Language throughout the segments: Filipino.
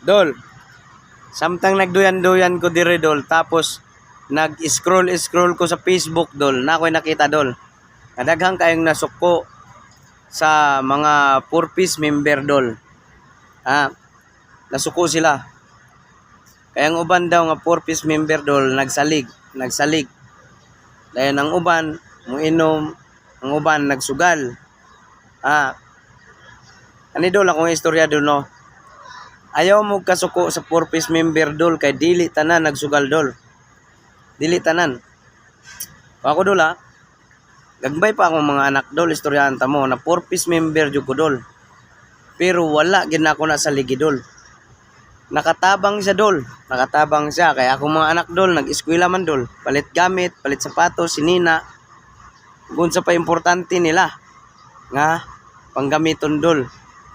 Dol, samtang nagduyan-duyan ko dire dol, tapos nag-scroll ko sa Facebook dol, na ako'y nakita dol. Nadaghang kayong nasuko sa mga purpose member dol. Nasuko sila. Kaya ang uban daw nga purpose member dol nagsalig. Dahil ang uban muinom, ang uban nagsugal. Ani dol akong istorya dol no. Ayaw mo kasuko sa purpose member dol kay dili tanan nagsugal dol. Dili tanan. Ako dol gagbay pa akong mga anak dol, istoryahan ta mo na purpose member jud ko dol. Pero wala gid na ako na sa ligi dol. Nakatabang siya dol. Nakatabang siya kay akong mga anak dol nag-eskwela man dol. Palit gamit, palit sapatos, sinina. Kung sa pa importante nila nga panggamiton dol.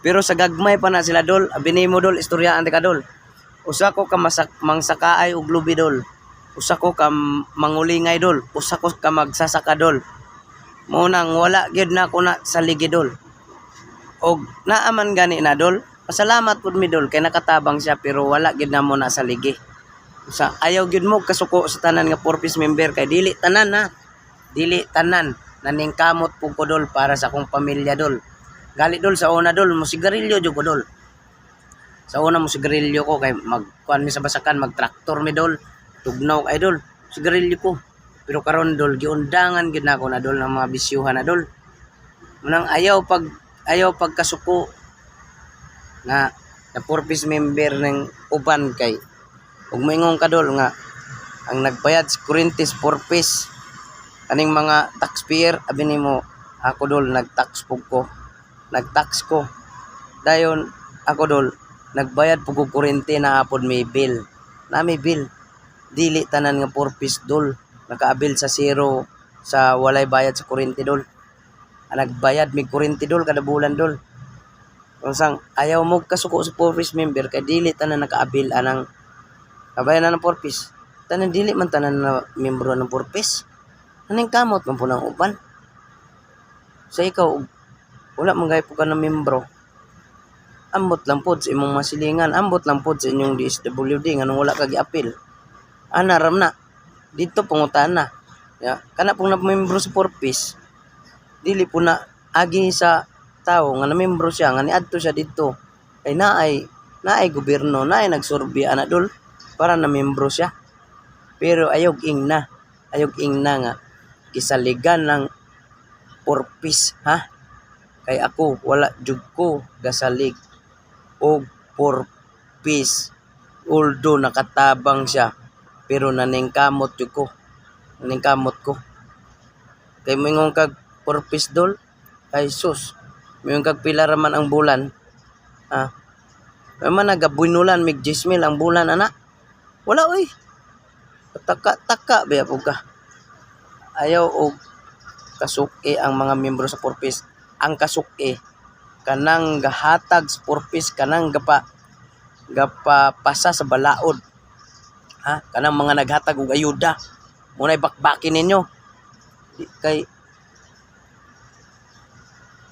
Pero sa gagmay pa na sila dol, abini mo dol, istoryaan ka dol. Usa ko ka mangsakaay og lubi dol. Usa ko ka mangulingay dol. Usa ko ka magsasaka dol. Mo nang wala gyud na ako na sa ligi dol. Og naaman gani na dol. Pasalamat pud mi dol kay nakatabang siya pero wala gyud na mo na sa ligi. Sa ayaw gyud mo kasuko sa tanan nga purpose member kay dili tanan ha. Dili tanan naningkamot pud ko dol para sa akong pamilya dol. Gali dol sa una dol mo sigarilyo jud ko dol. Sa una mo sigarilyo ko kay magkuan mi sa basakan magtraktor mi dol. Tugnaw kay dol sigarilyo ko. Pero karon dol giundangan gid nako na dol ng mga bisyuhan na dol. Munang ayaw pag kasuko nga na purpose member ng uban kay ug moingon ka dol nga ang nagbayad sa kurintis purpose kaning mga taxpayer abini mo ako dol nagtax ko dayon ako dol nagbayad pug og kuryente na apod may bill dili tanan nga purpose dol nakaabil sa zero sa walay bayad sa kuryente dol nagbayad mig kuryente dol kada bulan dol unsang ayaw mo kasuko sa purpose member kay dili tanan nakaabil anang kabayan na ng purpose tanan dili man tanan na membro ng purpose aning kamot man po ng uban sa ikaw wala man gay po ka na membro ambot lang pod sa imong masilingan ambot lang pod sa inyong DSWD nganong wala ka giapil ram na dito pangutan na kana pong na membro sa purpose dili po na agi sa tao nga na membro siya nga niadto siya dito ay naay gobyerno naay nagsurvey ana dol para na membro siya pero ayog ing na nga gisaligan ng purpose kay ako wala jud ko gasalig og purpose although nakatabang siya pero naningkamot ko kay moingon kag purpose dol ay sus moingon kag pila ra man ang bulan man nagabuinulan mig 10,000 ang bulan ana wala oy taka biya pug ka ayaw og kasuki ang mga miyembro sa purpose ang kasuki kanang gahatag sa purpose kanang gapasa sa balaod kanang mga naghatag og ayuda munay bakbakin ninyo kay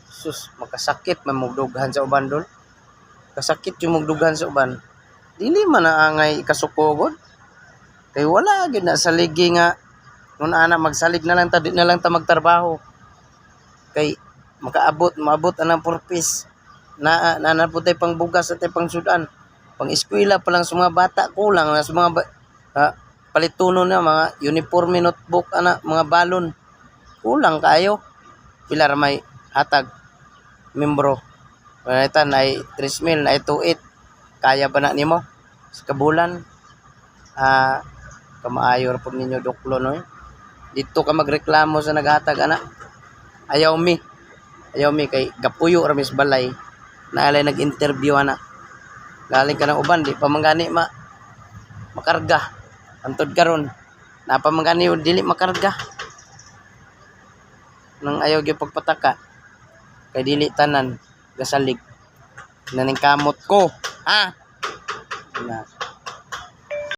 sus makasakit man mugdughan sa uban dol kasakit yung mugdughan sa uban dili man naangay kasuko gud kay wala gid na sa ligi nga nun ana magsalig na lang ta di na lang ta magtrabaho kay maabot anang purpose na po tay pangbugas at tay pangsudan pang eskwela pa lang sa mga bata kulang na sa mga palituno na mga uniforme notebook mga balon kulang kayo pila ra may hatag membro panaitan ay 3,000 ay 2,800 kaya ba na nimo sa kabulan kamaayo ra pud ninyo duklo no dito ka magreklamo sa naghatag ayaw mi kay gapuyo ra mis balay naalay nag-interview galing ka ng uban di pa mangani makarga antod karon na pa mangani dili makarga nang ayaw gyud pagpataka kay dili tanan gasalig naningkamot ko